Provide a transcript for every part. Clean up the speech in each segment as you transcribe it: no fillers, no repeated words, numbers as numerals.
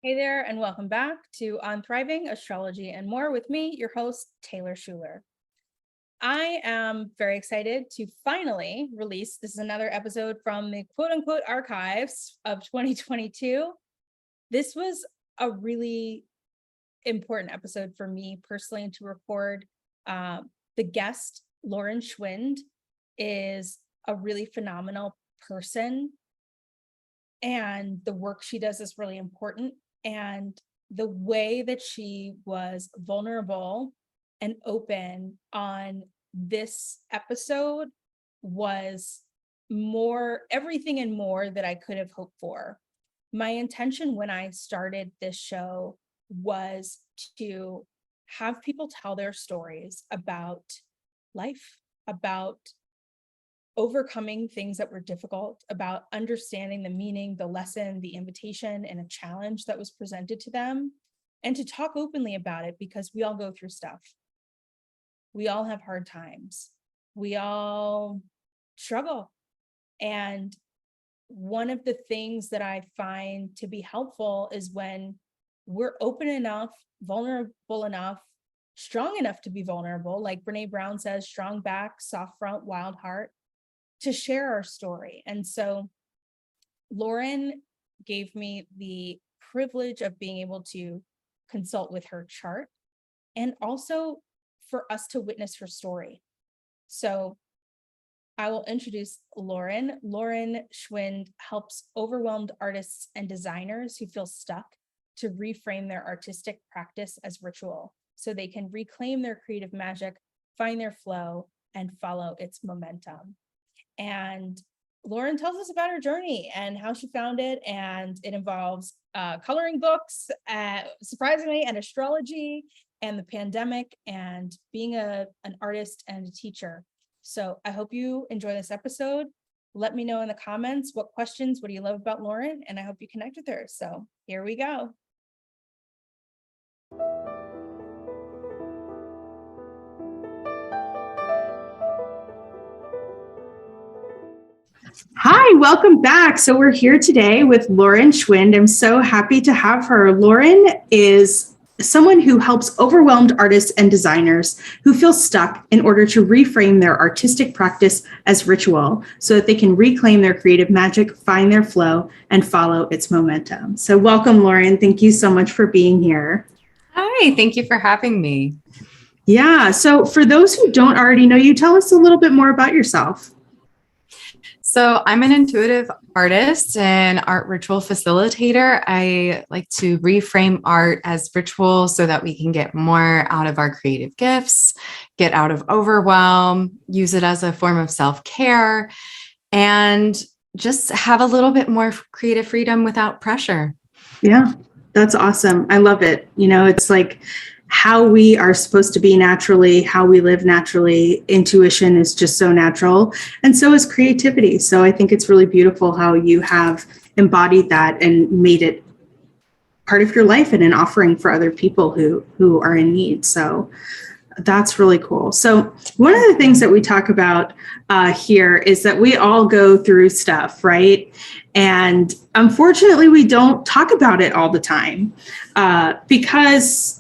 Hey there, and welcome back to On Thriving, Astrology, and More with me, your host, Taylor Schuler. I am very excited to finally release, this is another episode from the quote-unquote archives of 2022. This was a really important episode for me personally to record. The guest, Lauren Schwind, is a really phenomenal person, and the work she does is really important. And the way that she was vulnerable and open on this episode was everything and more that I could have hoped for. My intention when I started this show was to have people tell their stories about life, about overcoming things that were difficult, about understanding the meaning, the lesson, the invitation, and a challenge that was presented to them, and to talk openly about it because we all go through stuff. We all have hard times. We all struggle. And one of the things that I find to be helpful is when we're open enough, vulnerable enough, strong enough to be vulnerable, like Brene Brown says, strong back, soft front, wild heart, to share our story. And so Lauren gave me the privilege of being able to consult with her chart and also for us to witness her story. So I will introduce Lauren. Lauren Schwind helps overwhelmed artists and designers who feel stuck to reframe their artistic practice as ritual so they can reclaim their creative magic, find their flow, and follow its momentum. And Lauren tells us about her journey and how she found it. And it involves coloring books, surprisingly, and astrology and the pandemic and being an artist and a teacher. So I hope you enjoy this episode. Let me know in the comments what questions, what do you love about Lauren? And I hope you connect with her. So here we go. Hi, welcome back. So we're here today with Lauren Schwind. I'm so happy to have her. Lauren is someone who helps overwhelmed artists and designers who feel stuck in order to reframe their artistic practice as ritual so that they can reclaim their creative magic, find their flow, and follow its momentum. So welcome, Lauren. Thank you so much for being here. Hi, thank you for having me. Yeah, so for those who don't already know you, tell us a little bit more about yourself. So I'm an intuitive artist and art ritual facilitator. I like to reframe art as ritual so that we can get more out of our creative gifts, get out of overwhelm, use it as a form of self-care, and just have a little bit more creative freedom without pressure. Yeah, that's awesome. I love it. You know, it's like how we are supposed to be naturally, how we live naturally. Intuition is just so natural, and so is creativity. So I think it's really beautiful how you have embodied that and made it part of your life and an offering for other people who are in need. So that's really cool. So one of the things that we talk about here is that we all go through stuff, right? And unfortunately, we don't talk about it all the time because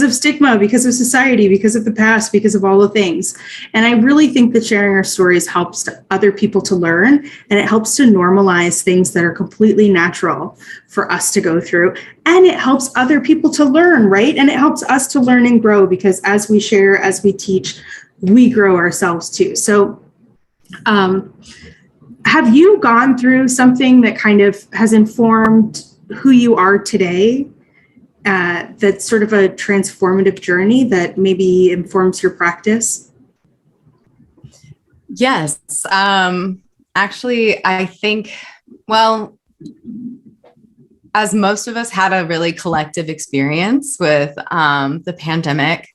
of stigma, because of society, because of the past, because of all the things. And I really think that sharing our stories helps other people to learn, and it helps to normalize things that are completely natural for us to go through. And it helps other people to learn, right? And it helps us to learn and grow, because as we share, as we teach, we grow ourselves too. So have you gone through something that kind of has informed who you are today? That's sort of a transformative journey that maybe informs your practice? Yes. Actually, I think, well, as most of us had a really collective experience with the pandemic,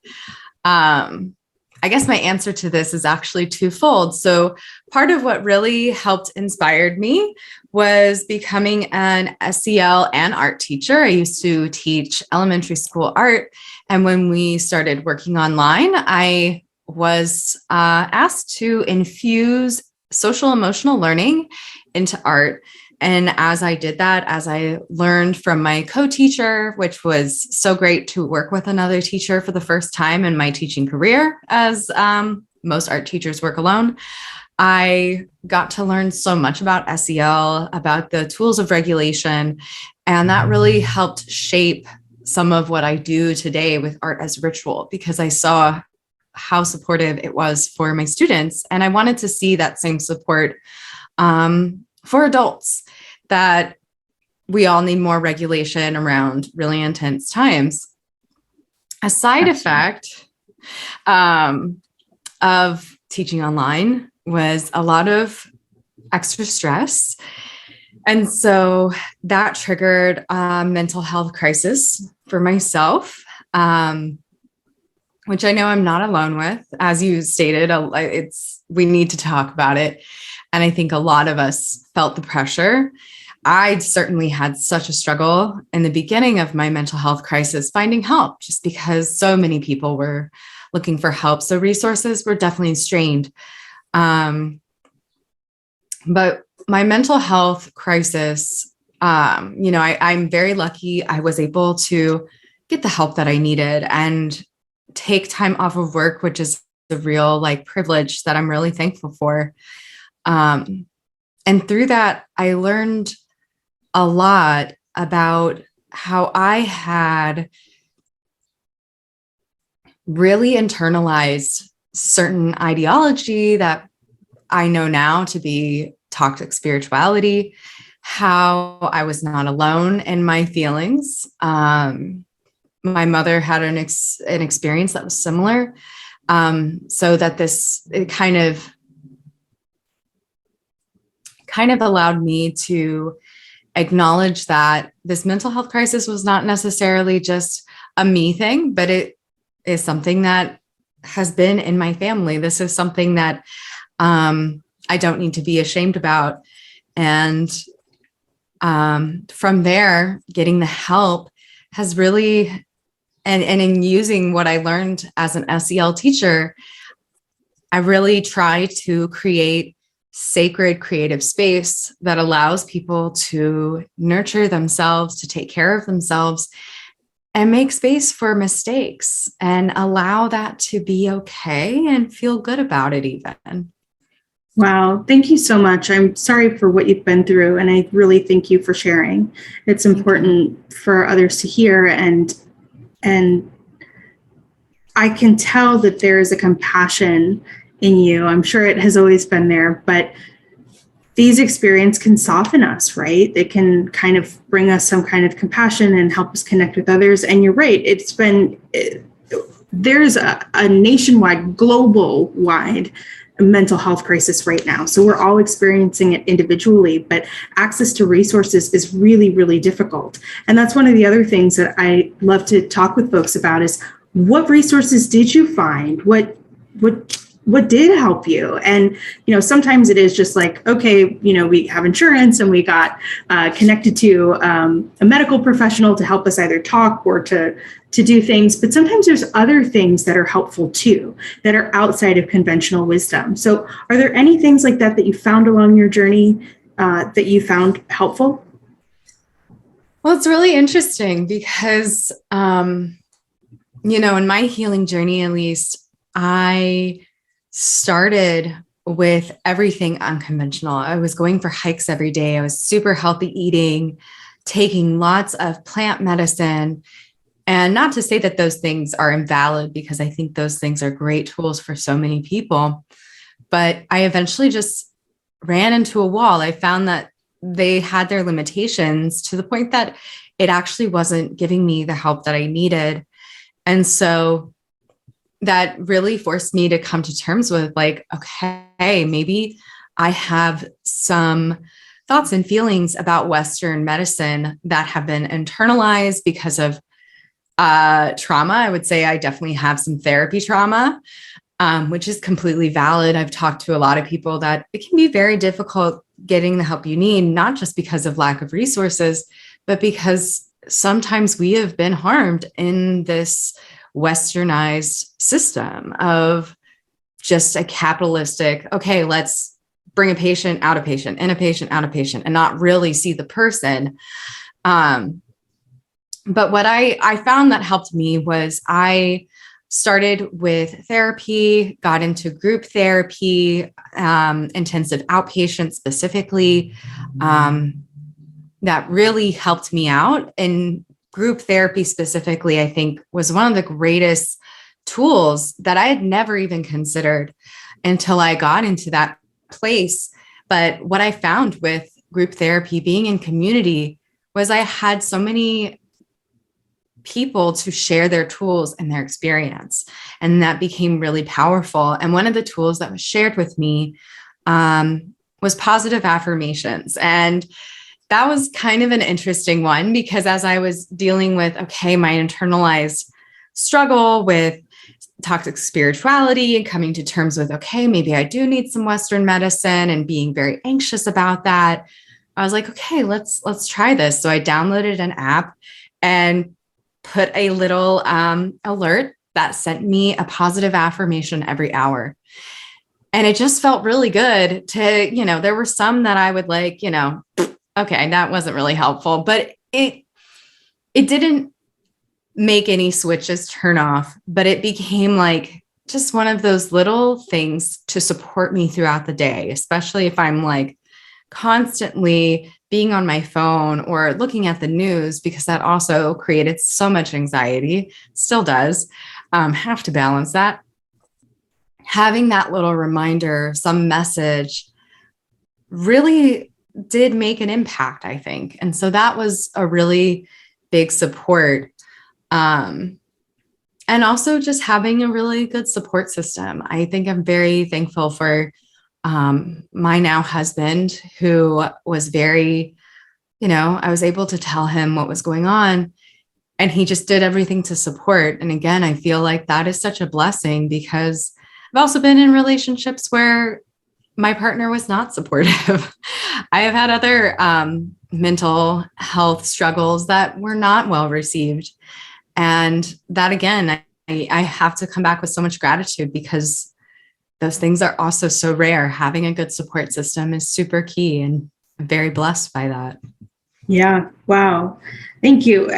I guess my answer to this is actually twofold. So part of what really helped inspired me was becoming an SEL and art teacher. I used to teach elementary school art. And when we started working online, I was asked to infuse social emotional learning into art And as I did that, as I learned from my co-teacher, which was so great to work with another teacher for the first time in my teaching career, as most art teachers work alone, I got to learn so much about SEL, about the tools of regulation, and that really helped shape some of what I do today with art as ritual, because I saw how supportive it was for my students. And I wanted to see that same support for adults, that we all need more regulation around really intense times. A side effect of teaching online was a lot of extra stress. And so that triggered a mental health crisis for myself, which I know I'm not alone with. As you stated, we need to talk about it. And I think a lot of us felt the pressure. I certainly had such a struggle in the beginning of my mental health crisis, finding help, just because so many people were looking for help. So resources were definitely strained. But my mental health crisis, I'm very lucky. I was able to get the help that I needed and take time off of work, which is a real privilege that I'm really thankful for. And through that, I learned a lot about how I had really internalized certain ideology that I know now to be toxic spirituality, how I was not alone in my feelings. My mother had an experience that was similar. So that it kind of allowed me to acknowledge that this mental health crisis was not necessarily just a me thing, but it is something that has been in my family. This is something that I don't need to be ashamed about. And from there, getting the help has really, and in using what I learned as an SEL teacher, I really try to create sacred creative space that allows people to nurture themselves, to take care of themselves, and make space for mistakes and allow that to be okay and feel good about it even. Wow. Thank you so much. I'm sorry for what you've been through, and I really thank you for sharing. It's important for others to hear, and I can tell that there is a compassion in you. I'm sure it has always been there, but these experiences can soften us, right? They can kind of bring us some kind of compassion and help us connect with others. And you're right. There's a nationwide, global-wide mental health crisis right now. So we're all experiencing it individually, but access to resources is really, really difficult. And that's one of the other things that I love to talk with folks about is, what resources did you find? What did help you? And, sometimes it is just okay, we have insurance and we got connected to a medical professional to help us either talk or to do things. But sometimes there's other things that are helpful too, that are outside of conventional wisdom. So are there any things like that you found along your journey that you found helpful? Well, it's really interesting because, in my healing journey, at least, I started with everything unconventional. I was going for hikes every day. I was super healthy eating, taking lots of plant medicine. And not to say that those things are invalid, because I think those things are great tools for so many people. But I eventually just ran into a wall. I found that they had their limitations to the point that it actually wasn't giving me the help that I needed. And so that really forced me to come to terms with okay, maybe I have some thoughts and feelings about Western medicine that have been internalized because of trauma. I would say I definitely have some therapy trauma, which is completely valid. I've talked to a lot of people that it can be very difficult getting the help you need, not just because of lack of resources, but because sometimes we have been harmed in this westernized system of just a capitalistic, okay, let's bring a patient, out a patient, in a patient, out a patient, and not really see the person. But what I found that helped me was I started with therapy, got into group therapy, intensive outpatient specifically. That really helped me out. And group therapy specifically, I think, was one of the greatest tools that I had never even considered until I got into that place. But what I found with group therapy, being in community, was I had so many people to share their tools and their experience. And that became really powerful. And one of the tools that was shared with me was positive affirmations. And that was kind of an interesting one, because as I was dealing with, okay, my internalized struggle with toxic spirituality and coming to terms with, okay, maybe I do need some Western medicine, and being very anxious about that, I was like, okay, let's try this. So I downloaded an app and put a little alert that sent me a positive affirmation every hour. And it just felt really good to, there were some that I would like, okay, that wasn't really helpful, but it didn't make any switches turn off, but it became like just one of those little things to support me throughout the day, especially if I'm like constantly being on my phone or looking at the news, because that also created so much anxiety, still does. Have to balance that. Having that little reminder, some message, really did make an impact, I think. And so that was a really big support. And also just having a really good support system. I think I'm very thankful for my now husband, who was very, I was able to tell him what was going on, and he just did everything to support. And again, I feel like that is such a blessing, because I've also been in relationships where my partner was not supportive. I have had other mental health struggles that were not well received. And that, again, I have to come back with so much gratitude, because those things are also so rare. Having a good support system is super key, and I'm very blessed by that. Yeah. Wow. Thank you.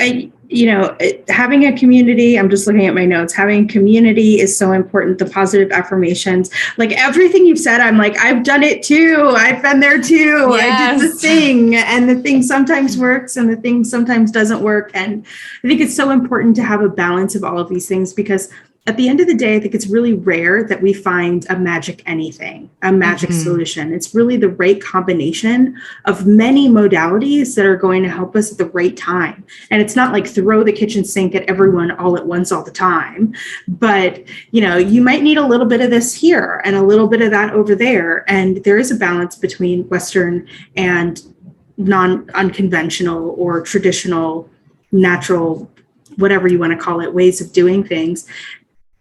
Having a community, I'm just looking at my notes, having community is so important. The positive affirmations, like everything you've said, I'm like, I've done it too. I've been there too. Yes. I did the thing, and the thing sometimes works and the thing sometimes doesn't work. And I think it's so important to have a balance of all of these things, because at the end of the day, I think it's really rare that we find a magic anything, a magic solution. It's really the right combination of many modalities that are going to help us at the right time. And it's not like throw the kitchen sink at everyone all at once all the time. But, you might need a little bit of this here and a little bit of that over there. And there is a balance between Western and unconventional or traditional, natural, whatever you want to call it, ways of doing things.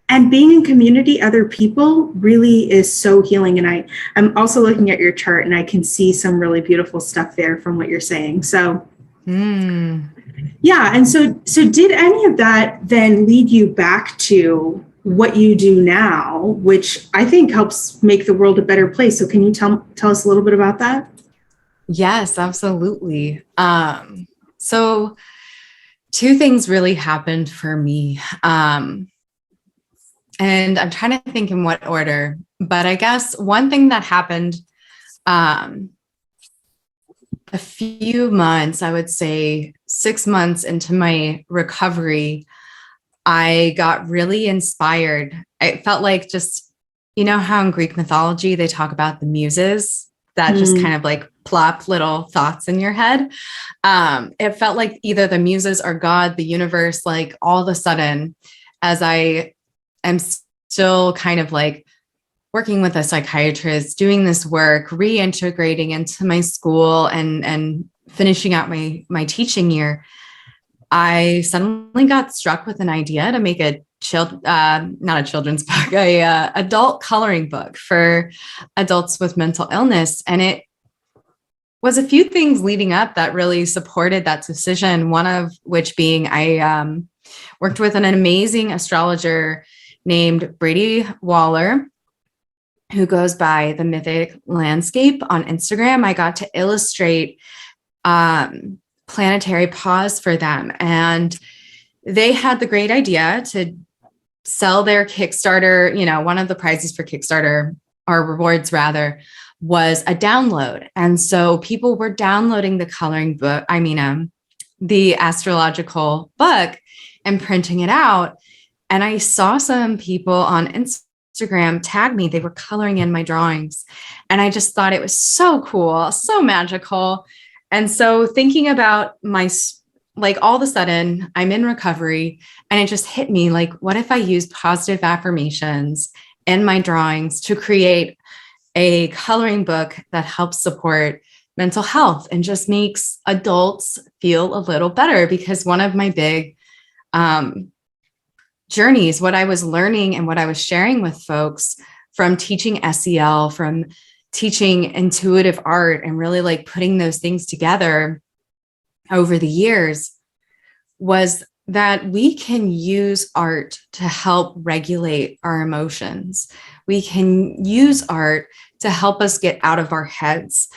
And being in community, other people, really is so healing. And I'm also looking at your chart, and I can see some really beautiful stuff there from what you're saying. So, yeah. And so did any of that then lead you back to what you do now, which I think helps make the world a better place? So can you tell us a little bit about that? Yes, absolutely. So two things really happened for me. And I'm trying to think in what order, but I guess one thing that happened a few months, I would say 6 months into my recovery, I got really inspired. It felt like just, how in Greek mythology, they talk about the muses that just kind of like plop little thoughts in your head. It felt like either the muses or God, the universe, like all of a sudden, as I am still kind of like working with a psychiatrist, doing this work, reintegrating into my school and finishing out my teaching year, I suddenly got struck with an idea to make not a children's book, a adult coloring book for adults with mental illness. And it was a few things leading up that really supported that decision. One of which being I worked with an amazing astrologer named Brady Waller. who goes by the Mythic Landscape on Instagram. I got to illustrate planetary pause for them. And they had the great idea to sell their Kickstarter. One of the prizes for Kickstarter, or rewards rather, was a download. And so people were downloading the coloring book, the astrological book, and printing it out. And I saw some people on Instagram tag me. They were coloring in my drawings. And I just thought it was so cool, so magical. And so thinking about all of a sudden I'm in recovery, and it just hit me like, what if I use positive affirmations in my drawings to create a coloring book that helps support mental health and just makes adults feel a little better? Because one of my big journeys, what I was learning and what I was sharing with folks from teaching SEL, from teaching intuitive art, and really like putting those things together over the years, was that we can use art to help regulate our emotions. We can use art to help us get out of our heads.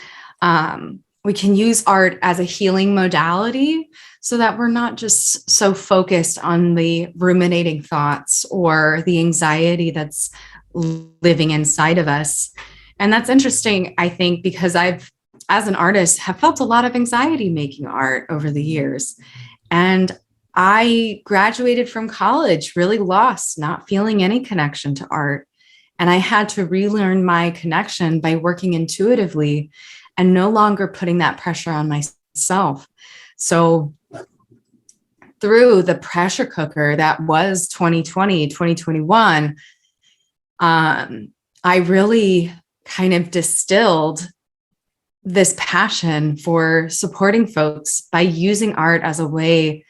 We can use art as a healing modality so that we're not just so focused on the ruminating thoughts or the anxiety that's living inside of us. And that's interesting, I think, because I've, as an artist, have felt a lot of anxiety making art over the years. And I graduated from college really lost, not feeling any connection to art. And I had to relearn my connection by working intuitively and no longer putting that pressure on myself. So through the pressure cooker that was 2020, 2021, I really kind of distilled this passion for supporting folks by using art as a way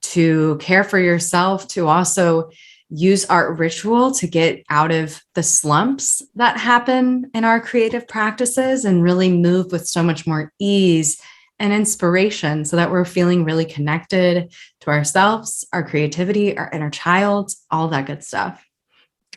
to care for yourself, to also use art ritual to get out of the slumps that happen in our creative practices and really move with so much more ease and inspiration, so that we're feeling really connected to ourselves, our creativity, our inner child, all that good stuff.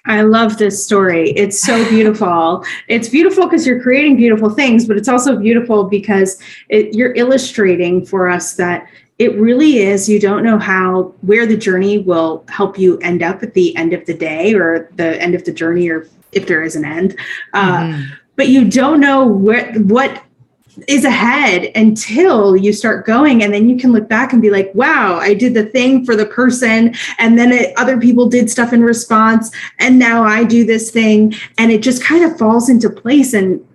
I love this story. It's so beautiful. It's beautiful because you're creating beautiful things, but it's also beautiful because you're illustrating for us that it really is, you don't know where the journey will help you end up at the end of the day, or the end of the journey, or if there is an end. But you don't know what is ahead until you start going, and then you can look back and be like, wow, I did the thing for the person, and then other people did stuff in response, and now I do this thing, and it just kind of falls into place. And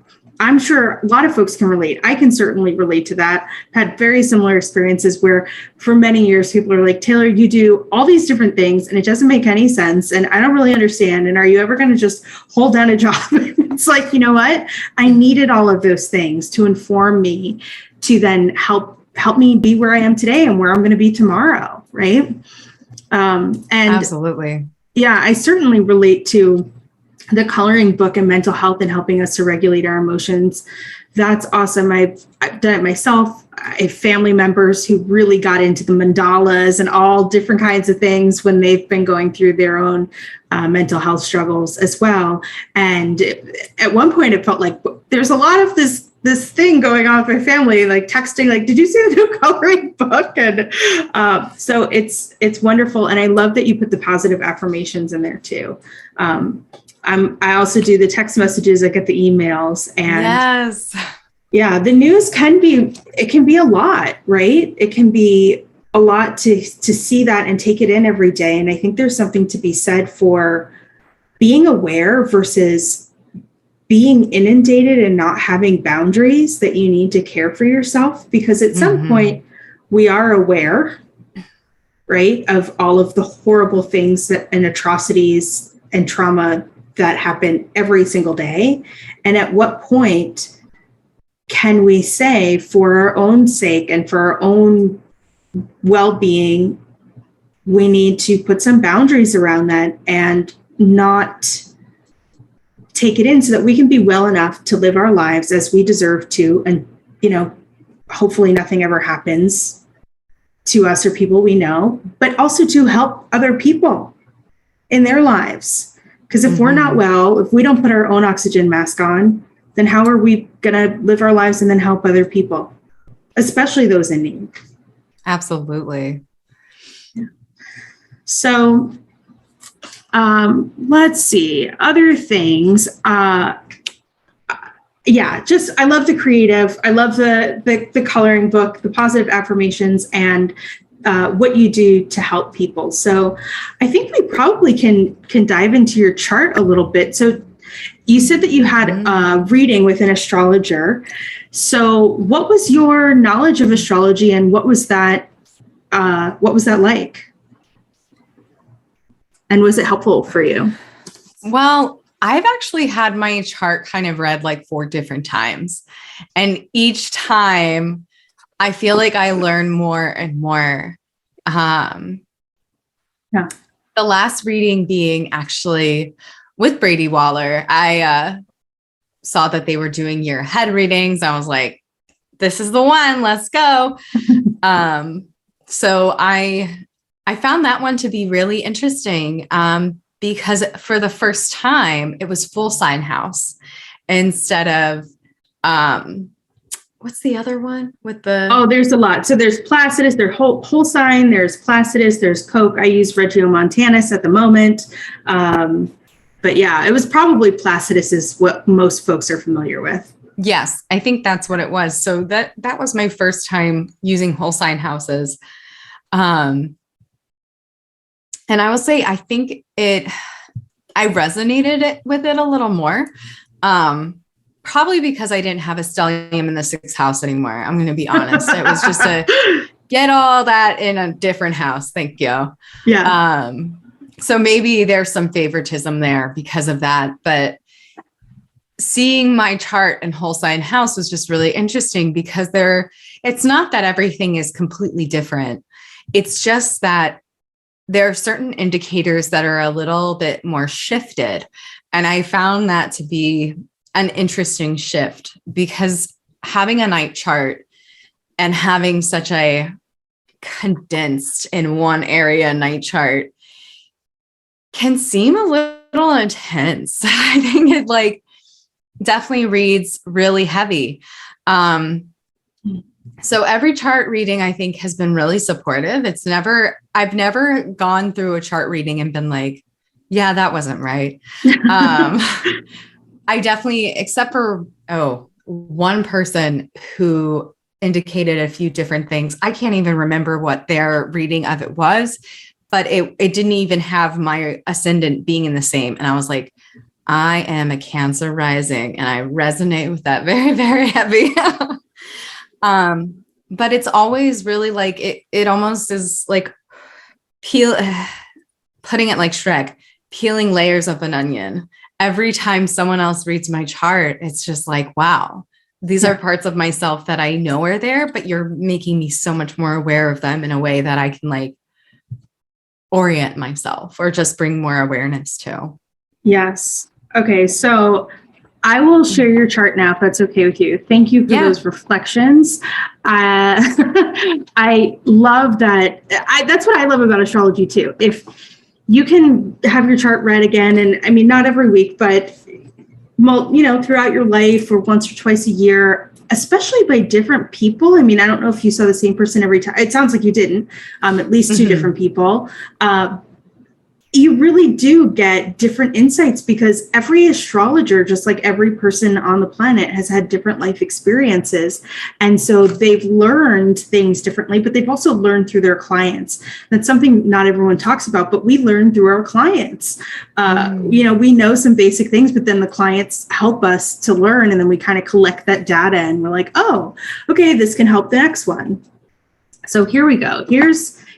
I'm sure a lot of folks can relate. I can certainly relate to that. Had very similar experiences where for many years people are like, Taylor, you do all these different things and it doesn't make any sense, and I don't really understand, and are you ever going to just hold down a job? It's like, you know what? I needed all of those things to inform me, to then help me be where I am today and where I'm going to be tomorrow, right? And absolutely. Yeah, I certainly relate to the coloring book and mental health and helping us to regulate our emotions. That's awesome. I've done it myself. I have family members who really got into the mandalas and all different kinds of things when they've been going through their own mental health struggles as well. And at one point it felt like there's a lot of this thing going on with my family, like texting, like, did you see the new coloring book? And so it's wonderful. And I love that you put the positive affirmations in there too. I also do the text messages. I get the emails, and yes, yeah, the news can be a lot, right? It can be a lot to see that and take it in every day. And I think there's something to be said for being aware versus being inundated and not having boundaries, that you need to care for yourself, because at some point we are aware, right, of all of the horrible things and atrocities and trauma that happen every single day. And at what point can we say, for our own sake and for our own well-being, we need to put some boundaries around that and not take it in, so that we can be well enough to live our lives as we deserve to. And, hopefully nothing ever happens to us or people we know, but also to help other people in their lives. Because if we're not well, if we don't put our own oxygen mask on, then how are we going to live our lives and then help other people, especially those in need? Absolutely. Yeah. So let's see, other things. Just I love the creative. I love the coloring book, the positive affirmations, and what you do to help people. So I think we probably can dive into your chart a little bit. So you said that you had a reading with an astrologer. So what was your knowledge of astrology, and what was that like? And was it helpful for you? Well, I've actually had my chart kind of read like 4 different times. And each time I feel like I learn more and more. The last reading being actually with Brady Waller. I saw that they were doing year ahead readings. I was like, this is the one, let's go. So I found that one to be really interesting. Because for the first time, it was full sign house instead of, what's the other one with the? Oh, there's a lot. So there's Placidus, there's whole sign, there's Placidus, there's Coke. I use Regiomontanus at the moment. But yeah, it was probably Placidus is what most folks are familiar with. Yes, I think that's what it was. So that was my first time using whole sign houses. And I will say, I think I resonated with it a little more, probably because I didn't have a stellium in the 6th house anymore. I'm going to be honest. It was just to get all that in a different house. Thank you. Yeah. So maybe there's some favoritism there because of that. But seeing my chart and whole sign house was just really interesting because it's not that everything is completely different. It's just that there are certain indicators that are a little bit more shifted. And I found that to be an interesting shift because having a night chart and having such a condensed in one area night chart can seem a little intense. I think it definitely reads really heavy. So every chart reading, I think, has been really supportive. I've never gone through a chart reading and been like, yeah, that wasn't right. I definitely, except for, one person who indicated a few different things. I can't even remember what their reading of it was, but it didn't even have my ascendant being in the same. And I was like, I am a Cancer rising, and I resonate with that very, very heavy. But it's always really like it almost is like putting it like Shrek, peeling layers of an onion. Every time someone else reads my chart, it's just like, wow, these are parts of myself that I know are there, but you're making me so much more aware of them in a way that I can orient myself or just bring more awareness to. Yes. Okay. So I will share your chart now, if that's okay with you. Thank you for those reflections. I love that. That's what I love about astrology too. If you can have your chart read again, and I mean, not every week, but throughout your life or once or twice a year, especially by different people. I mean, I don't know if you saw the same person every time. It sounds like you didn't, at least 2 different people. You really do get different insights because every astrologer, just like every person on the planet, has had different life experiences. And so they've learned things differently, but they've also learned through their clients. That's something not everyone talks about, but we learn through our clients. We know some basic things, but then the clients help us to learn. And then we kind of collect that data and we're like, oh, okay, this can help the next one. So here we go.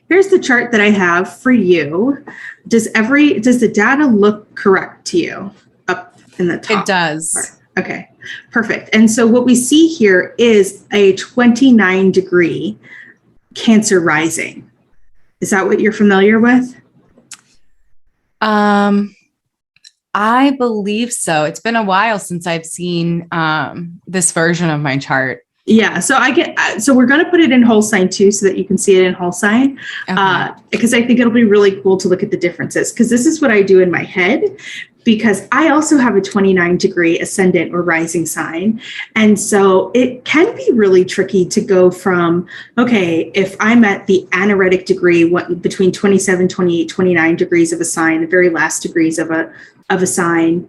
Here's the chart that I have for you. Does the data look correct to you up in the top? It does. Part? Okay, perfect. And so what we see here is a 29-degree Cancer rising. Is that what you're familiar with? I believe so. It's been a while since I've seen this version of my chart. Yeah, so we're going to put it in whole sign too, so that you can see it in whole sign, because I think it'll be really cool to look at the differences, because this is what I do in my head. because I also have a 29-degree ascendant or rising sign. And so it can be really tricky to go from, okay, if I'm at the anaretic degree, between 27, 28, 29 degrees of a sign, the very last degrees of a sign,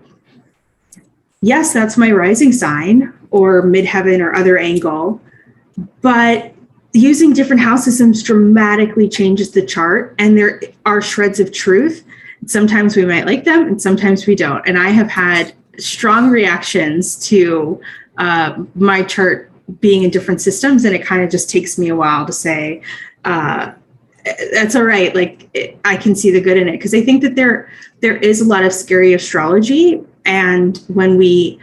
yes, that's my rising sign or midheaven or other angle, but using different house systems dramatically changes the chart, and there are shreds of truth. Sometimes we might like them and sometimes we don't. And I have had strong reactions to my chart being in different systems, and it kind of just takes me a while to say, that's all right. Like, I can see the good in it, because I think that there is a lot of scary astrology. And when we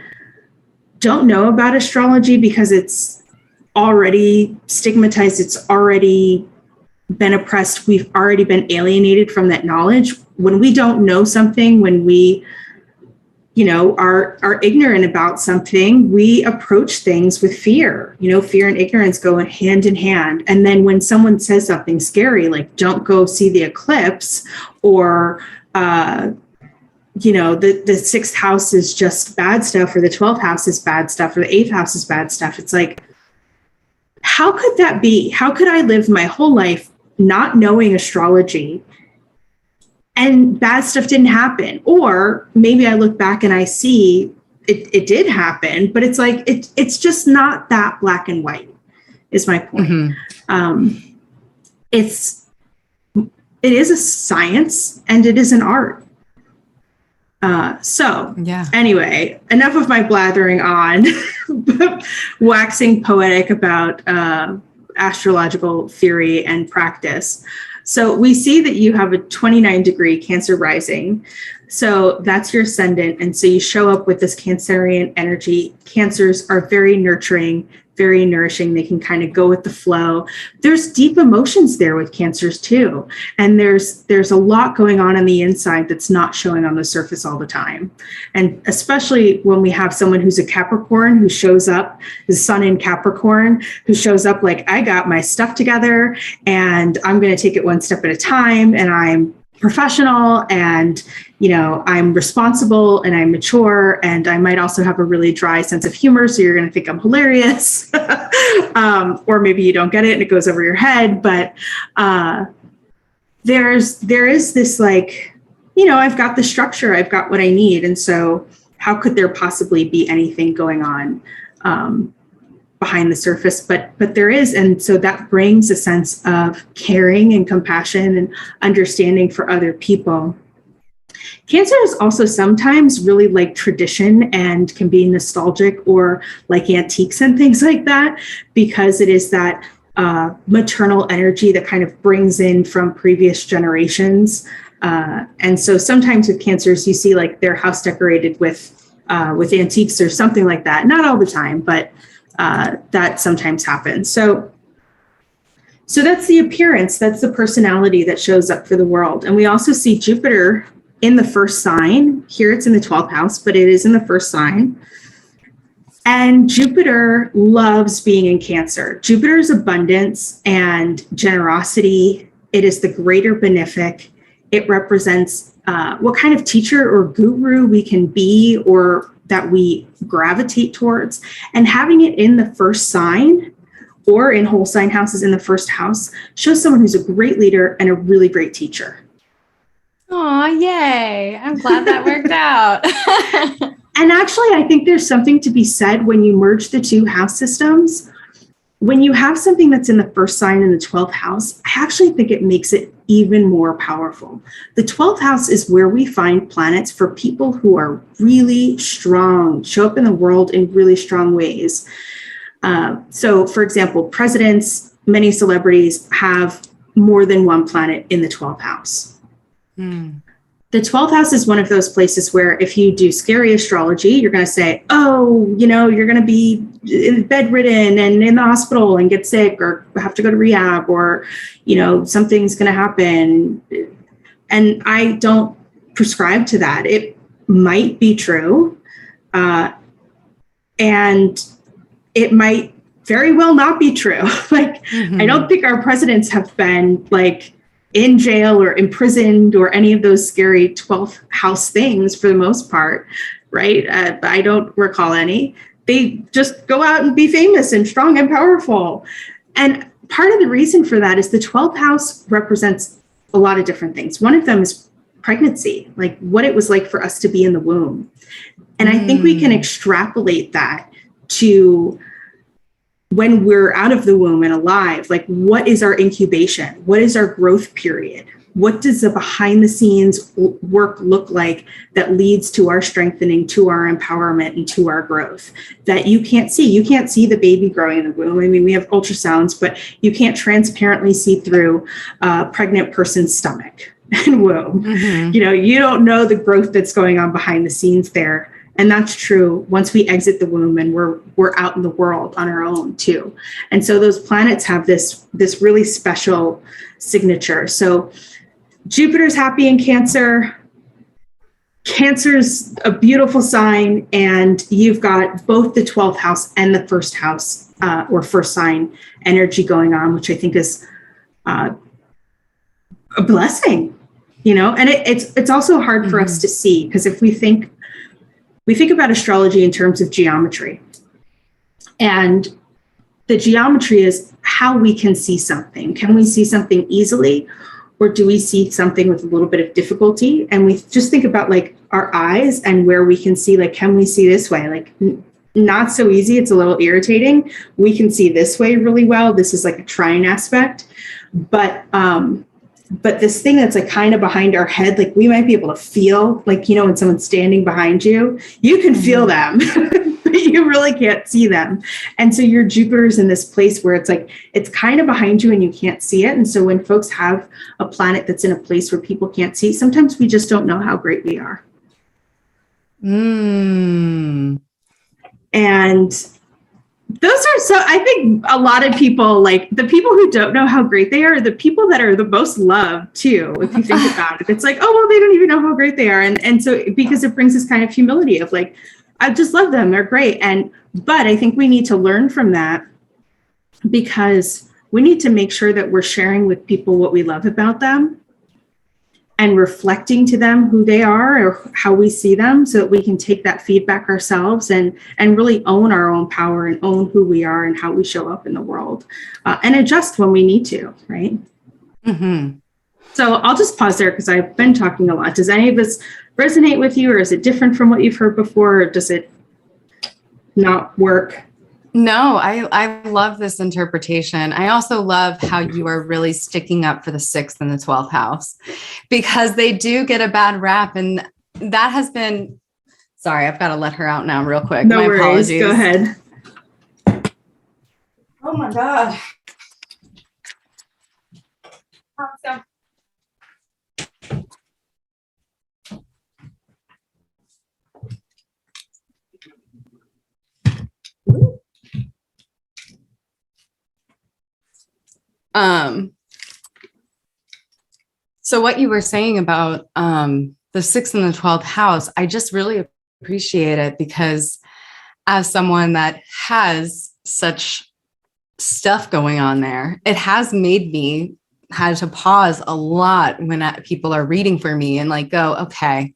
don't know about astrology because it's already stigmatized, it's already been oppressed, we've already been alienated from that knowledge. When we don't know something, when we, are ignorant about something, we approach things with fear. Fear and ignorance go hand in hand. And then when someone says something scary, like don't go see the eclipse, or the sixth house is just bad stuff, or the 12th house is bad stuff, or the eighth house is bad stuff. It's like, how could that be? How could I live my whole life not knowing astrology and bad stuff didn't happen? Or maybe I look back and I see it did happen, but it's like, it's just not that black and white, is my point. It is a science and it is an art. Anyway, enough of my blathering on, waxing poetic about astrological theory and practice. So we see that you have a 29-degree Cancer rising. So that's your ascendant. And so you show up with this Cancerian energy. Cancers are very nurturing, very nourishing. They can kind of go with the flow. There's deep emotions there with Cancers too. And there's a lot going on the inside that's not showing on the surface all the time. And especially when we have someone who's a Capricorn who shows up, the sun in Capricorn, who shows up like, I got my stuff together and I'm going to take it one step at a time, and I'm professional, and I'm responsible, and I'm mature, and I might also have a really dry sense of humor, so you're going to think I'm hilarious. Or maybe you don't get it and it goes over your head. But there is this, like, I've got the structure, I've got what I need, and so how could there possibly be anything going on behind the surface? But there is. And so that brings a sense of caring and compassion and understanding for other people. Cancer is also sometimes really like tradition and can be nostalgic, or like antiques and things like that, because it is that maternal energy that kind of brings in from previous generations. And so sometimes with Cancers, you see like their house decorated with antiques or something like that. Not all the time, but that sometimes happens. So that's the appearance, that's the personality that shows up for the world. And we also see Jupiter in the first sign. Here it's in the 12th house, but it is in the first sign. And Jupiter loves being in Cancer. Jupiter is abundance and generosity. It is the greater benefic. It represents what kind of teacher or guru we can be, or that we gravitate towards. And having it in the first sign, or in whole sign houses in the first house, shows someone who's a great leader and a really great teacher. Oh, yay. I'm glad that worked out. And actually, I think there's something to be said when you merge the two house systems. When you have something that's in the first sign in the 12th house, I actually think it makes it even more powerful. The 12th house is where we find planets for people who are really strong, show up in the world in really strong ways. So, for example, presidents, many celebrities have more than one planet in the 12th house. The 12th house is one of those places where if you do scary astrology, you're going to say, oh, you're going to be bedridden and in the hospital and get sick, or have to go to rehab, or, something's going to happen. And I don't prescribe to that. It might be true. And it might very well not be true. I don't think our presidents have been in jail or imprisoned or any of those scary 12th house things for the most part, right? I don't recall any. They just go out and be famous and strong and powerful. And part of the reason for that is the 12th house represents a lot of different things. One of them is pregnancy, like what it was like for us to be in the womb. And I think we can extrapolate that to when we're out of the womb and alive, like what is our incubation? What is our growth period? What does the behind the scenes work look like that leads to our strengthening, to our empowerment, and to our growth that you can't see? You can't see the baby growing in the womb. I mean, we have ultrasounds, but you can't transparently see through a pregnant person's stomach and womb. Mm-hmm. You know, you don't know the growth that's going on behind the scenes there. And that's true once we exit the womb and we're out in the world on our own too. And so those planets have this really special signature. So Jupiter's happy in Cancer. Cancer's a beautiful sign, and you've got both the 12th house and the first house or first sign energy going on, which I think is a blessing, you know. And it's also hard for us to see, because if we think about astrology in terms of geometry, and the geometry is how we can see something. Can we see something easily, or do we see something with a little bit of difficulty? And we just think about like our eyes and where we can see, like, can we see this way? Like not so easy. It's a little irritating. We can see this way really well. This is like a trine aspect, but this thing that's like kind of behind our head, like we might be able to feel, like, you know, when someone's standing behind you, you can feel them, but you really can't see them. And so your Jupiter's in this place where it's like, it's kind of behind you and you can't see it. And so when folks have a planet that's in a place where people can't see, sometimes we just don't know how great we are. And those are, so I think a lot of people, like the people who don't know how great they are the people that are the most loved too, if you think about it. It's like, oh, well, they don't even know how great they are. And so because it brings this kind of humility of like, I just love them, they're great. But I think we need to learn from that, because we need to make sure that we're sharing with people what we love about them and reflecting to them who they are or how we see them, so that we can take that feedback ourselves and really own our own power and own who we are and how we show up in the world, and adjust when we need to, right? Mm-hmm. So I'll just pause there because I've been talking a lot. Does any of this resonate with you, or is it different from what you've heard before, or does it not work? No, I love this interpretation. I also love how you are really sticking up for the 6th and the 12th house, because they do get a bad rap. And that has been, sorry, I've got to let her out now real quick. No My worries. apologies. Go ahead. Oh my God. So what you were saying about the 6th and the 12th house, I just really appreciate it, because as someone that has such stuff going on there, it has made me had to pause a lot when people are reading for me and like go, okay,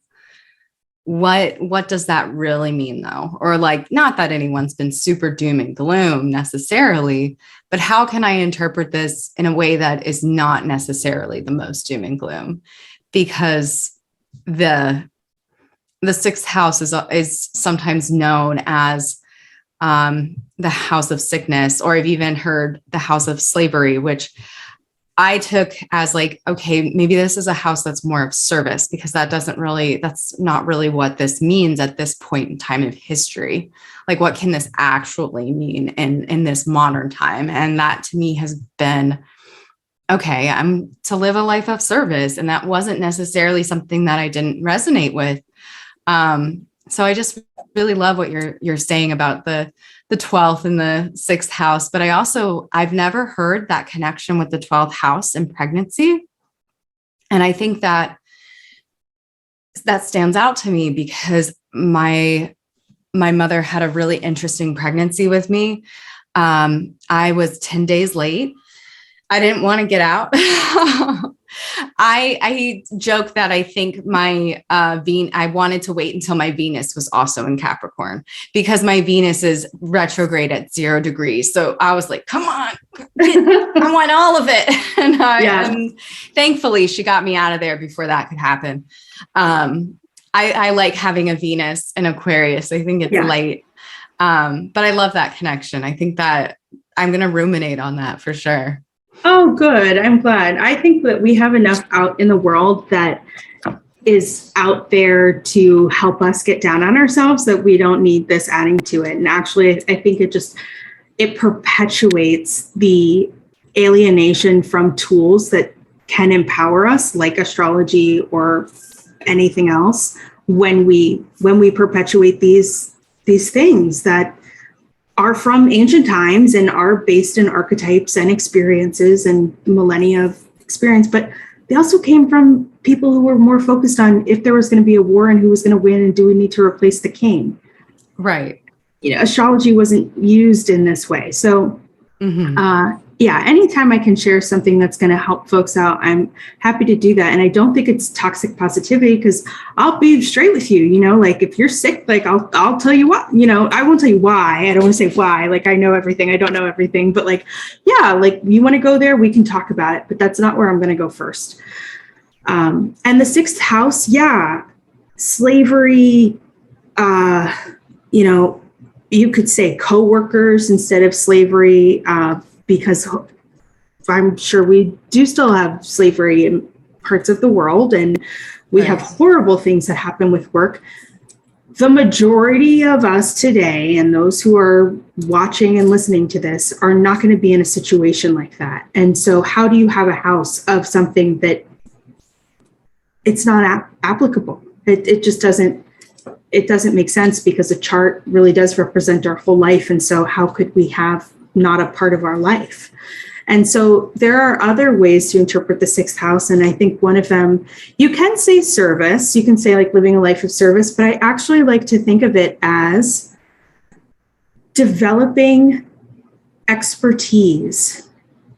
what does that really mean though? Or like, not that anyone's been super doom and gloom necessarily, but how can I interpret this in a way that is not necessarily the most doom and gloom? Because the 6th house is sometimes known as the house of sickness, or I've even heard the house of slavery, which I took as like, okay, maybe this is a house that's more of service, because that's not really what this means at this point in time of history. Like, what can this actually mean in this modern time? And that to me has been, okay, I'm to live a life of service. And that wasn't necessarily something that I didn't resonate with. So I just really love what you're saying about the 12th and the 6th house, but I've never heard that connection with the 12th house and pregnancy. And I think that stands out to me, because my mother had a really interesting pregnancy with me. I was 10 days late. I didn't want to get out. I joke that I think my I wanted to wait until my Venus was also in Capricorn because my Venus is retrograde at 0 degrees. So I was like, come on, I want all of it. And thankfully she got me out of there before that could happen. I like having a Venus in Aquarius. I think it's light. But I love that connection. I think that I'm going to ruminate on that for sure. Oh, good. I'm glad. I think that we have enough out in the world that is out there to help us get down on ourselves that we don't need this adding to it. And actually, I think it perpetuates the alienation from tools that can empower us, like astrology or anything else, when we perpetuate these things that are from ancient times and are based in archetypes and experiences and millennia of experience, but they also came from people who were more focused on if there was going to be a war and who was going to win and do we need to replace the king. Right. Astrology wasn't used in this way. So anytime I can share something that's going to help folks out, I'm happy to do that. And I don't think it's toxic positivity because I'll be straight with you, like if you're sick, like I'll tell you what, I won't tell you why. I don't want to say why, like I know everything. I don't know everything, but like you want to go there, we can talk about it, but that's not where I'm going to go first. And the sixth house, slavery, you could say coworkers instead of slavery, because I'm sure we do still have slavery in parts of the world and we have horrible things that happen with work. The majority of us today and those who are watching and listening to this are not going to be in a situation like that. And so how do you have a house of something that it's not applicable? It just doesn't make sense because a chart really does represent our whole life. And so how could we have not a part of our life? And so there are other ways to interpret the sixth house. And I think one of them, you can say service, you can say like living a life of service, but I actually like to think of it as developing expertise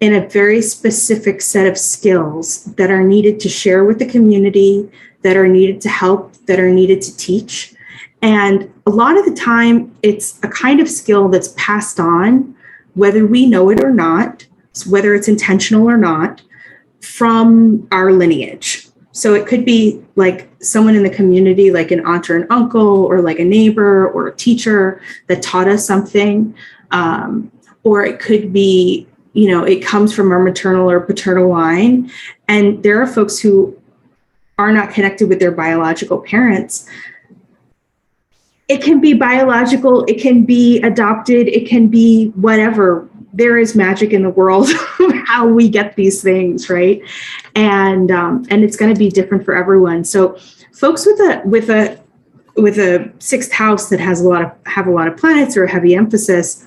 in a very specific set of skills that are needed to share with the community, that are needed to help, that are needed to teach. And a lot of the time, it's a kind of skill that's passed on, whether we know it or not, whether it's intentional or not, from our lineage. So it could be like someone in the community, like an aunt or an uncle, or like a neighbor or a teacher that taught us something. Or it could be, it comes from our maternal or paternal line. And there are folks who are not connected with their biological parents. It can be biological, it can be adopted, it can be whatever. There is magic in the world how we get these things, right? And it's going to be different for everyone. So folks with a sixth house that have a lot of planets or a heavy emphasis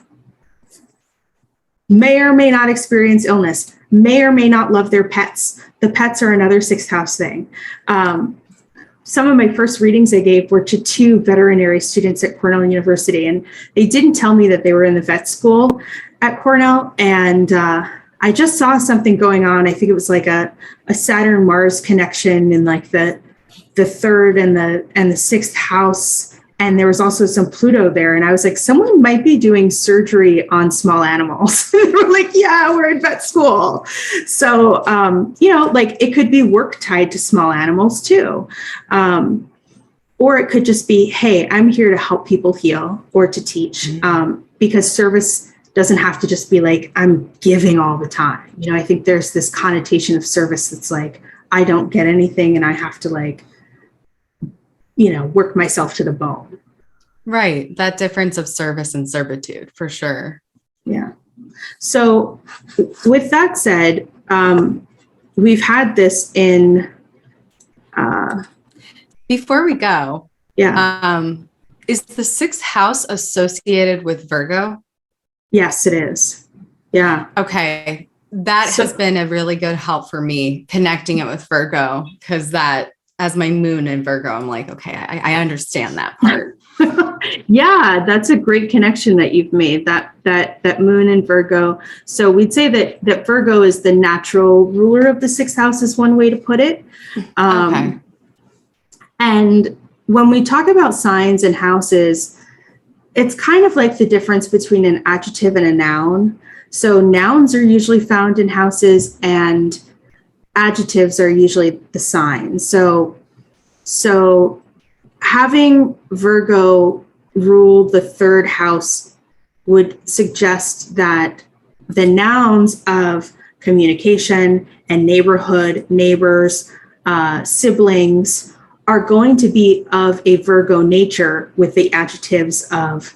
may or may not experience illness, may or may not love their pets. The pets are another sixth house thing. Some of my first readings I gave were to 2 veterinary students at Cornell University, and they didn't tell me that they were in the vet school at Cornell. And I just saw something going on. I think it was like a Saturn-Mars connection in like the third and the sixth house. And there was also some Pluto there. And I was like, someone might be doing surgery on small animals. We're like, yeah, we're in vet school. So, like it could be work tied to small animals too. Or it could just be, hey, I'm here to help people heal or to teach, because service doesn't have to just be like, I'm giving all the time. I think there's this connotation of service that's like, I don't get anything and I have to like, work myself to the bone. Right. That difference of service and servitude for sure. Yeah. So with that said, we've had this in, before we go. Yeah. Is the sixth house associated with Virgo? Yes, it is. Yeah. Okay. That has been a really good help for me connecting it with Virgo, because that, as my moon in Virgo, I'm like, okay, I understand that part. Yeah, that's a great connection that you've made, that moon in Virgo. So we'd say that Virgo is the natural ruler of the sixth house is one way to put it. Okay. And when we talk about signs and houses, it's kind of like the difference between an adjective and a noun. So nouns are usually found in houses and adjectives are usually the signs. So having Virgo rule the third house would suggest that the nouns of communication and neighborhood, neighbors, siblings are going to be of a Virgo nature, with the adjectives of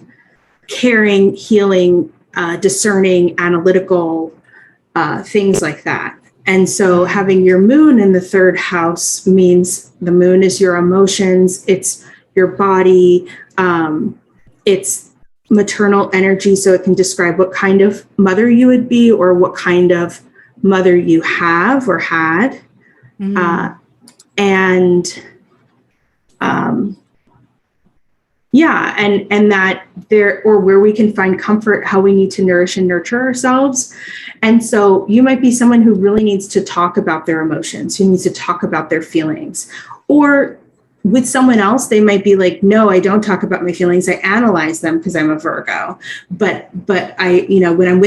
caring, healing, discerning, analytical, things like that. And so having your moon in the third house means the moon is your emotions, it's your body, it's maternal energy. So it can describe what kind of mother you would be or what kind of mother you have or had. And that there, or where we can find comfort, how we need to nourish and nurture ourselves. And so you might be someone who really needs to talk about their emotions, who needs to talk about their feelings. Or with someone else, they might be like, no, I don't talk about my feelings. I analyze them because I'm a Virgo. But I, when I'm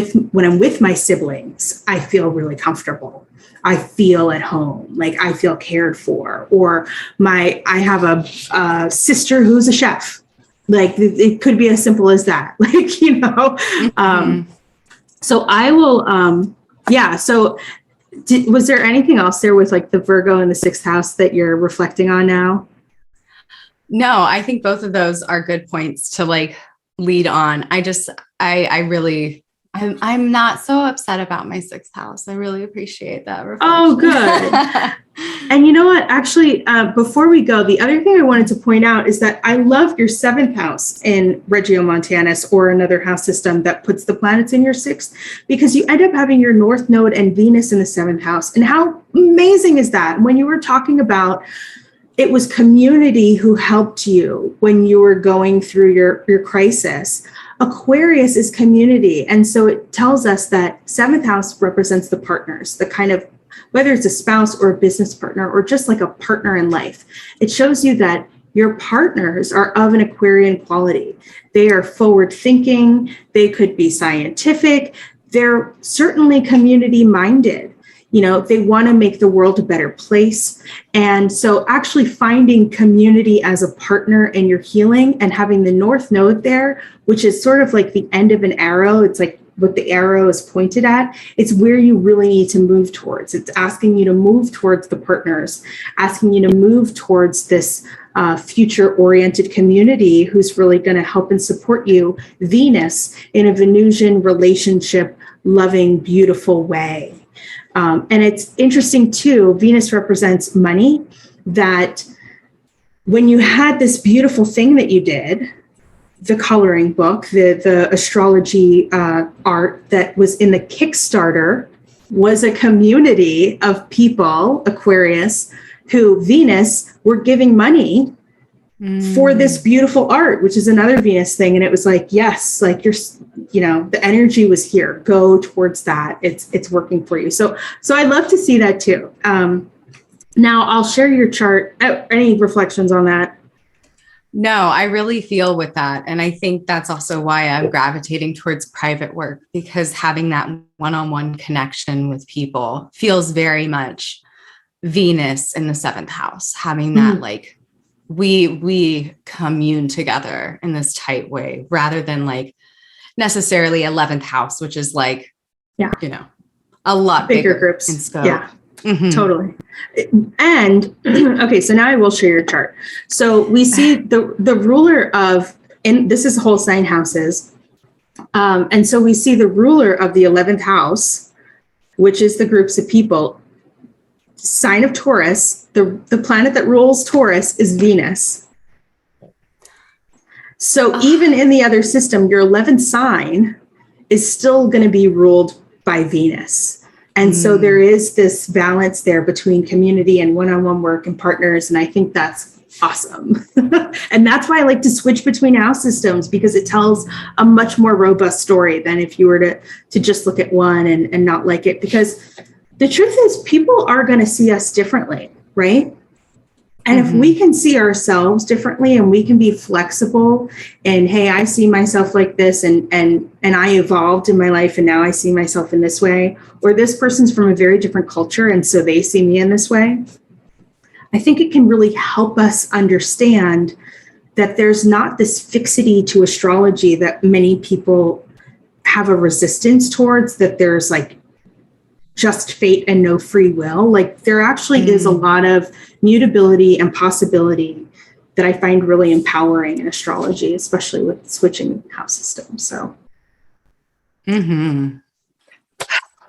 with my siblings, I feel really comfortable. I feel at home, like I feel cared for. Or I have a sister who's a chef. Like it could be as simple as that. So I will, So was there anything else there with like the Virgo in the sixth house that you're reflecting on now? No, I think both of those are good points to like lead on. I'm not so upset about my sixth house. I really appreciate that reflection. Oh, good. And you know what? Actually, before we go, the other thing I wanted to point out is that I love your seventh house in Regiomontanus, or another house system that puts the planets in your sixth, because you end up having your North Node and Venus in the seventh house. And how amazing is that? When you were talking about it was community who helped you when you were going through your crisis. Aquarius is community. And so it tells us that seventh house represents the partners, the kind of, whether it's a spouse or a business partner or just like a partner in life. It shows you that your partners are of an Aquarian quality. They are forward thinking. They could be scientific. They're certainly community minded. They want to make the world a better place. And so actually finding community as a partner in your healing and having the North Node there, which is sort of like the end of an arrow. It's like what the arrow is pointed at. It's where you really need to move towards. It's asking you to move towards the partners, asking you to move towards this future-oriented community who's really going to help and support you, Venus, in a Venusian relationship, loving, beautiful way. And it's interesting too, Venus represents money, that when you had this beautiful thing that you did, the coloring book, the astrology art that was in the Kickstarter, was a community of people, Aquarius, who Venus were giving money for this beautiful art, which is another Venus thing. And it was like, yes, like the energy was here, go towards that. It's working for you. So I love to see that too. Now I'll share your chart. Any reflections on that? No, I really feel with that. And I think that's also why I'm gravitating towards private work, because having that one-on-one connection with people feels very much Venus in the seventh house, having that like, we commune together in this tight way, rather than like necessarily 11th house, which is like, a lot bigger groups in scope. Yeah, totally. And okay, so now I will share your chart. So we see the ruler of, and this is whole sign houses. And so we see the ruler of the 11th house, which is the groups of people, sign of Taurus. The planet that rules Taurus is Venus. So even in the other system, your 11th sign is still going to be ruled by Venus. And so there is this balance there between community and one-on-one work and partners. And I think that's awesome. And that's why I like to switch between house systems, because it tells a much more robust story than if you were to just look at one and not like it. Because the truth is, people are going to see us differently, right? And if we can see ourselves differently and we can be flexible and, hey, I see myself like this and I evolved in my life and now I see myself in this way, or this person's from a very different culture and so they see me in this way, I think it can really help us understand that there's not this fixity to astrology that many people have a resistance towards, that there's like just fate and no free will. Like there actually is a lot of mutability and possibility that I find really empowering in astrology, especially with switching house systems. So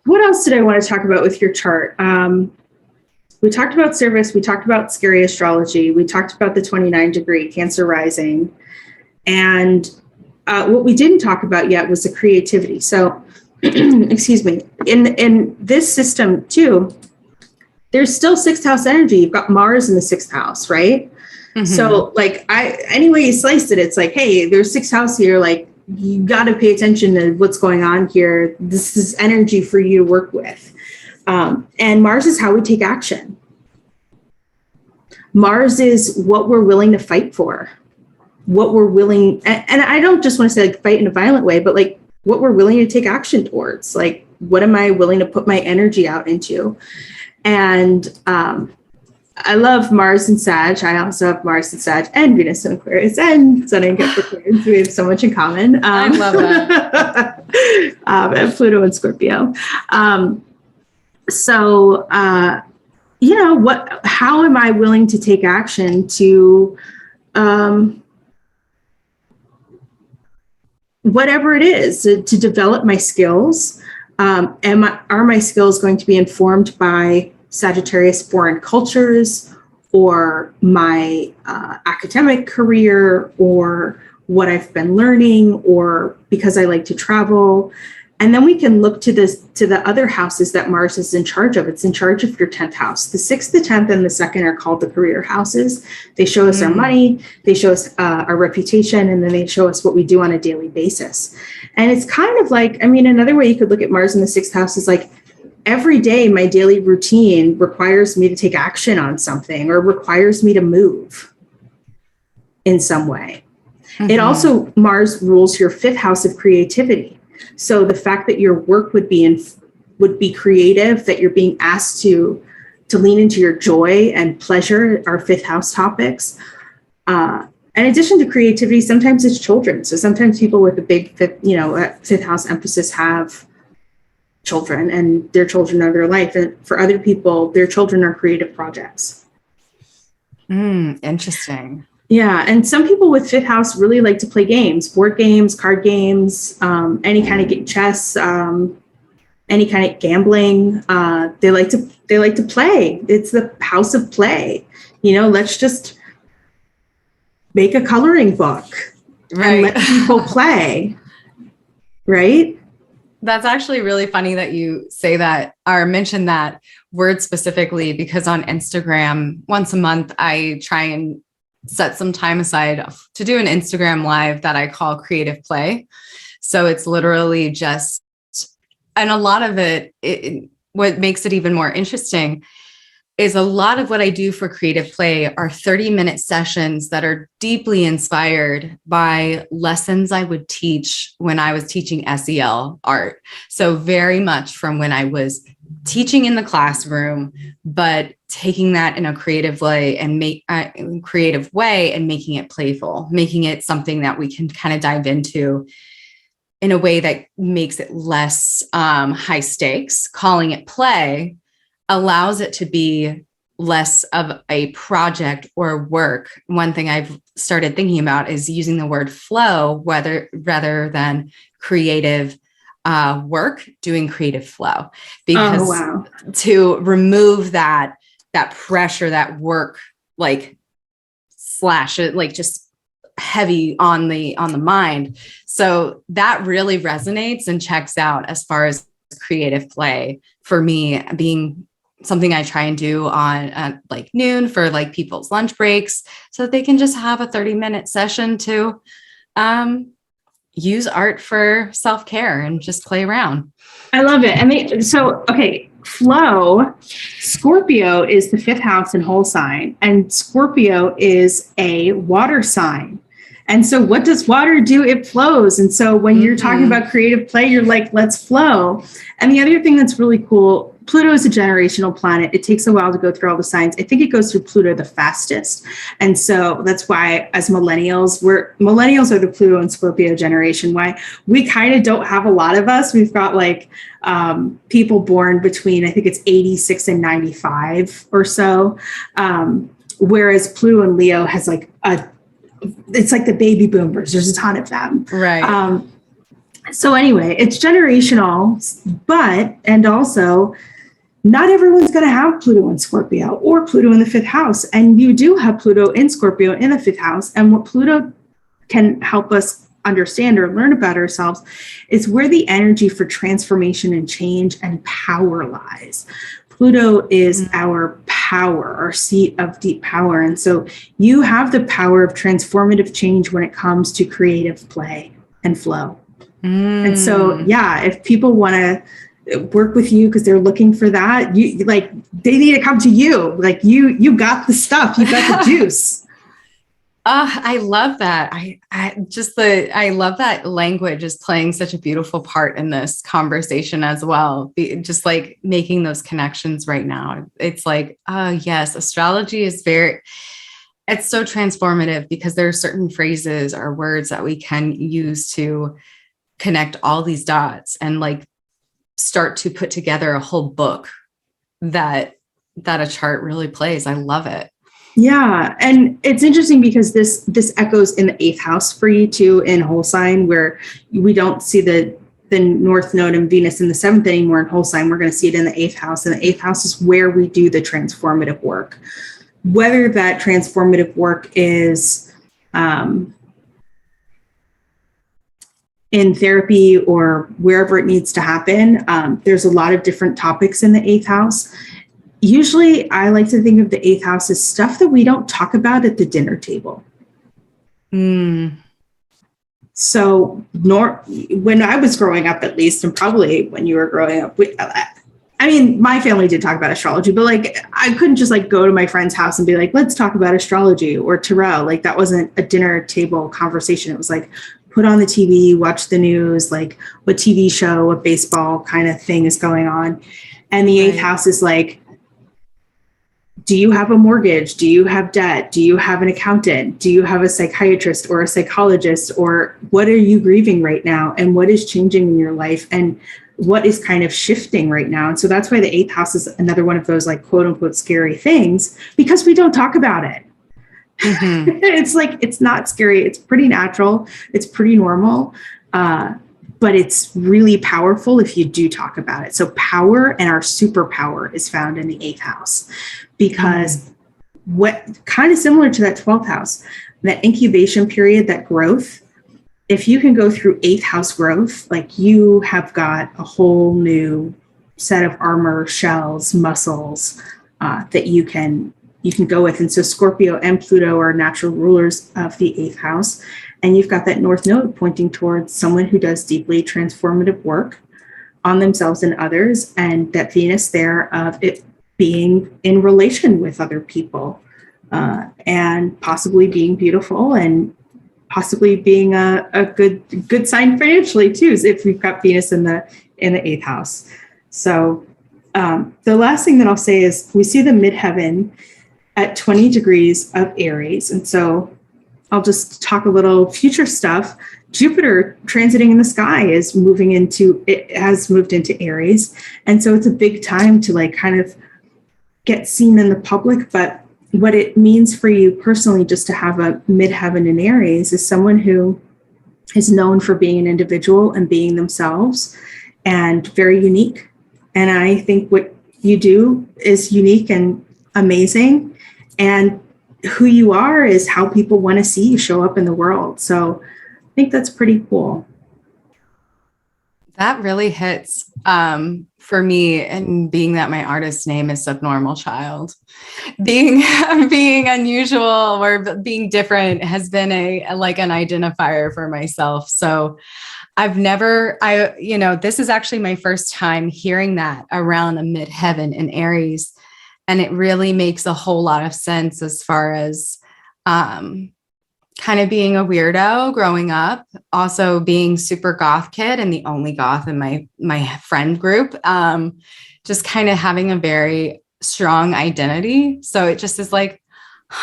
what else did I want to talk about with your chart? We talked about service. We talked about scary astrology. We talked about the 29-degree Cancer rising. And what we didn't talk about yet was the creativity. So excuse me, in this system too, there's still sixth house energy. You've got Mars in the sixth house, right? So like any way you slice it, it's like, hey, there's sixth house here. Like you got to pay attention to what's going on here. This is energy for you to work with. And Mars is how we take action. Mars is what we're willing to fight for, what we're willing. And I don't just want to say like fight in a violent way, but like what we're willing to take action towards. Like, what am I willing to put my energy out into? And I love Mars and Sag. I also have Mars and Sag and Venus and Aquarius and Sun and Capricorn. So we have so much in common. I love that. And Pluto and Scorpio. So, you know, how am I willing to take action to, whatever it is, to develop my skills? Are my skills going to be informed by Sagittarius foreign cultures, or my academic career, or what I've been learning, or because I like to travel? And then we can look to the other houses that Mars is in charge of. It's in charge of your 10th house. The 6th, the 10th, and the 2nd are called the career houses. They show us our money, they show us our reputation, and then they show us what we do on a daily basis. And it's kind of like, I mean, another way you could look at Mars in the 6th house is like, every day my daily routine requires me to take action on something, or requires me to move in some way. It also, Mars rules your 5th house of creativity. So the fact that your work would be creative, that you're being asked to lean into your joy and pleasure, are 5th house topics. In addition to creativity, sometimes it's children. So sometimes people with a big 5th house emphasis have children, and their children are their life. And for other people, their children are creative projects. Interesting. Yeah, and some people with 5th house really like to play games, board games, card games, any kind of chess, any kind of gambling. They like to play. It's the house of play. You know, let's just make a coloring book and let people play. Right? That's actually really funny that you say that, or mention that word specifically, because on Instagram, once a month, I try and set some time aside to do an Instagram live that I call creative play. So it's literally just, and a lot of it, what makes it even more interesting is a lot of what I do for creative play are 30-minute sessions that are deeply inspired by lessons I would teach when I was teaching SEL art. So very much from when I was teaching in the classroom, but taking that in a creative way and making it playful, making it something that we can kind of dive into in a way that makes it less high stakes. Calling it play allows it to be less of a project or work. One thing I've started thinking about is using the word flow, rather than creative work, doing creative flow, because to remove that pressure, that work, like slash it, like just heavy on the mind. So that really resonates and checks out as far as creative play for me, being something I try and do on at like noon for like people's lunch breaks so that they can just have a 30-minute session to use art for self-care and just play around. I love it. Okay, flow. Scorpio is the 5th house in whole sign, and Scorpio is a water sign. And so what does water do? It flows. And so when you're talking about creative play, you're like, let's flow. And the other thing that's really cool, Pluto is a generational planet. It takes a while to go through all the signs. I think it goes through Pluto the fastest. And so that's why as millennials are the Pluto and Scorpio generation. Why we kind of don't have a lot of us. We've got like people born between, I think it's 86 and 95 or so. Whereas Pluto and Leo has like it's like the baby boomers. There's a ton of them. Right. So anyway, it's generational, and also not everyone's going to have Pluto in Scorpio or Pluto in the 5th house. And you do have Pluto in Scorpio in the 5th house. And what Pluto can help us understand or learn about ourselves is where the energy for transformation and change and power lies. Pluto is our power, our seat of deep power. And so you have the power of transformative change when it comes to creative play and flow. And so, if people want to work with you because they're looking for that, they need to come to you. Like you got the stuff, you got the juice. I love that. I love that language is playing such a beautiful part in this conversation as well. Just like making those connections right now. It's like, yes, astrology is it's so transformative because there are certain phrases or words that we can use to connect all these dots and like start to put together a whole book that a chart really plays. I love it. Yeah. And it's interesting because this echoes in the 8th house for you too, in whole sign, where we don't see the North Node and Venus in the 7th anymore in whole sign. We're going to see it in the 8th house. And the 8th house is where we do the transformative work. Whether that transformative work is in therapy or wherever it needs to happen, there's a lot of different topics in the 8th house. Usually I like to think of the 8th house as stuff that we don't talk about at the dinner table. So when I was growing up, at least, and probably when you were growing up, my family did talk about astrology, but like, I couldn't just like go to my friend's house and be like, let's talk about astrology or tarot. Like that wasn't a dinner table conversation. It was like, put on the TV, watch the news, like what TV show, what baseball kind of thing is going on. And the 8th house is like, do you have a mortgage? Do you have debt? Do you have an accountant? Do you have a psychiatrist or a psychologist? Or what are you grieving right now? And what is changing in your life? And what is kind of shifting right now? And so that's why the 8th house is another one of those like quote unquote scary things, because we don't talk about it. It's like, it's not scary. It's pretty natural. It's pretty normal. But it's really powerful if you do talk about it. So power and our superpower is found in the 8th house, because what kind of similar to that 12th house, that incubation period, that growth, if you can go through 8th house growth, like you have got a whole new set of armor, shells, muscles that you can go with. And so Scorpio and Pluto are natural rulers of the 8th house. And you've got that North Node pointing towards someone who does deeply transformative work on themselves and others. And that Venus there of it being in relation with other people and possibly being beautiful and possibly being a good sign financially too, if we've got Venus in the 8th house. So the last thing that I'll say is we see the midheaven at 20 degrees of Aries. And so I'll just talk a little future stuff. Jupiter transiting in the sky has moved into Aries. And so it's a big time to like kind of get seen in the public. But what it means for you personally, just to have a midheaven in Aries, is someone who is known for being an individual and being themselves and very unique. And I think what you do is unique and amazing. And who you are is how people want to see you show up in the world. So I think that's pretty cool. That really hits for me, and being that my artist name is Subnormalchild. Being being unusual or being different has been an identifier for myself. So this is actually my first time hearing that around a midheaven in Aries. And it really makes a whole lot of sense as far as kind of being a weirdo growing up, also being super goth kid and the only goth in my friend group, just kind of having a very strong identity. So it just is like,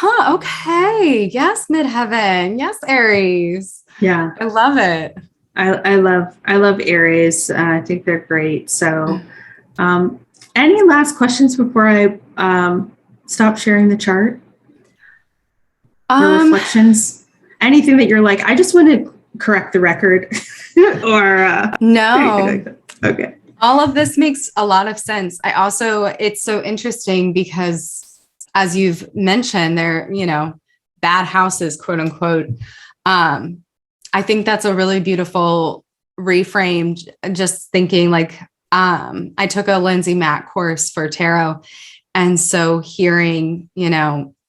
okay, yes, midheaven, yes, Aries. Yeah, I love it. I love Aries. I think they're great. So, any last questions before I stop sharing the chart? Or reflections? Anything that you're like, I just want to correct the record, or no. like that? Okay. All of this makes a lot of sense. It's so interesting because, as you've mentioned, they're, bad houses, quote unquote. I think that's a really beautiful reframed, just thinking like, I took a Lindsay Mack course for tarot. And so hearing,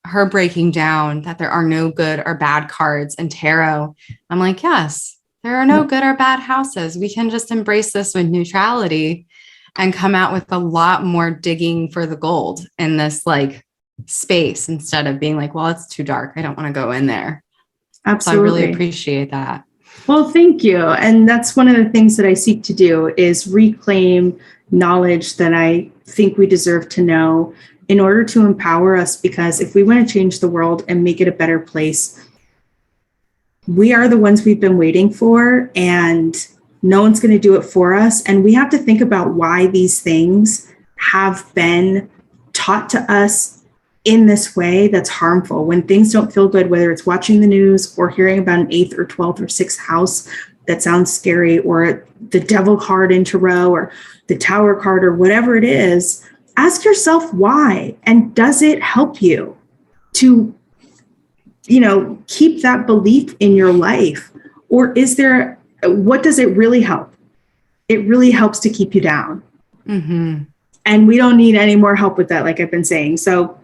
her breaking down that there are no good or bad cards in tarot, I'm like, yes, there are no good or bad houses. We can just embrace this with neutrality and come out with a lot more digging for the gold in this like space, instead of being like, well, it's too dark, I don't want to go in there. Absolutely. So I really appreciate that. Well, thank you. And that's one of the things that I seek to do, is reclaim knowledge that I think we deserve to know in order to empower us. Because if we want to change the world and make it a better place, we are the ones we've been waiting for, and no one's going to do it for us. And we have to think about why these things have been taught to us in this way that's harmful. When things don't feel good, whether it's watching the news or hearing about an 8th or 12th or 6th house that sounds scary, or the devil card in tarot, or the tower card, or whatever it is, ask yourself why. And does it help you to, keep that belief in your life? Or what does it really help? It really helps to keep you down. Mm-hmm. And we don't need any more help with that, like I've been saying. So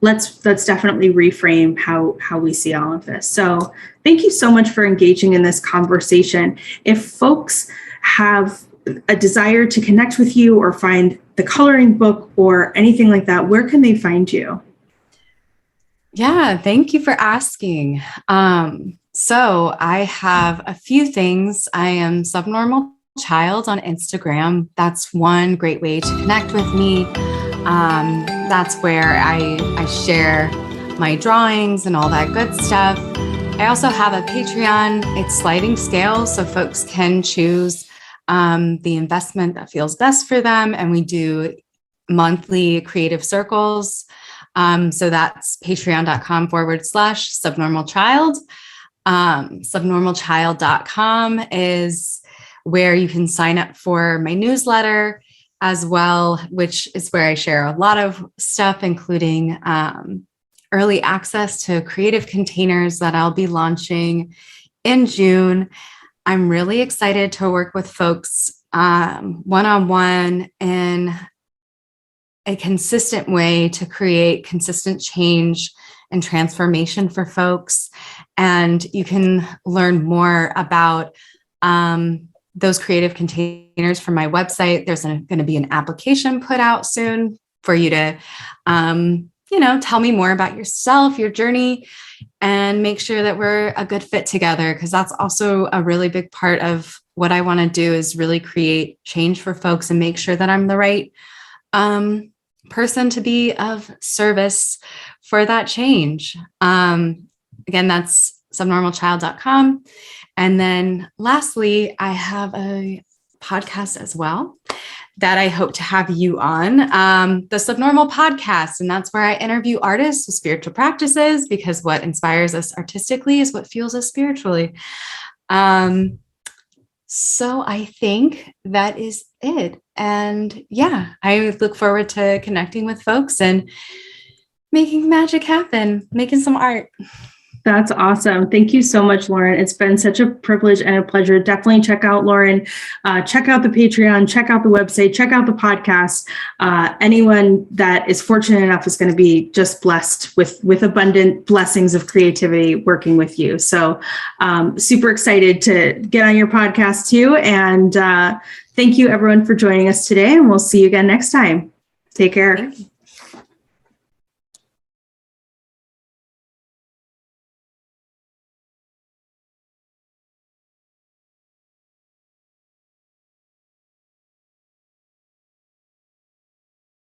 let's definitely reframe how we see all of this. So thank you so much for engaging in this conversation. If folks have a desire to connect with you or find the coloring book or anything like that, where can they find you? Yeah, thank you for asking. So I have a few things. I am Subnormalchild on Instagram. That's one great way to connect with me. That's where I share my drawings and all that good stuff. I also have a Patreon. It's sliding scale, so folks can choose the investment that feels best for them. And we do monthly creative circles. So that's patreon.com/subnormalchild. Subnormalchild.com is where you can sign up for my newsletter as well, which is where I share a lot of stuff, including early access to creative containers that I'll be launching in June. I'm really excited to work with folks one-on-one in a consistent way to create consistent change and transformation for folks. And you can learn more about those creative containers from my website. There's going to be an application put out soon for you to, tell me more about yourself, your journey, and make sure that we're a good fit together. Because that's also a really big part of what I want to do, is really create change for folks and make sure that I'm the right person to be of service for that change. Again, that's subnormalchild.com. And then lastly, I have a podcast as well that I hope to have you on, the Subnormal Podcast. And that's where I interview artists with spiritual practices, because what inspires us artistically is what fuels us spiritually. So I think that is it. And yeah, I look forward to connecting with folks and making magic happen, making some art. That's awesome. Thank you so much, Lauren. It's been such a privilege and a pleasure. Definitely check out Lauren, check out the Patreon, check out the website, check out the podcast. Anyone that is fortunate enough is going to be just blessed with abundant blessings of creativity working with you. So super excited to get on your podcast too. And thank you everyone for joining us today, and we'll see you again next time. Take care.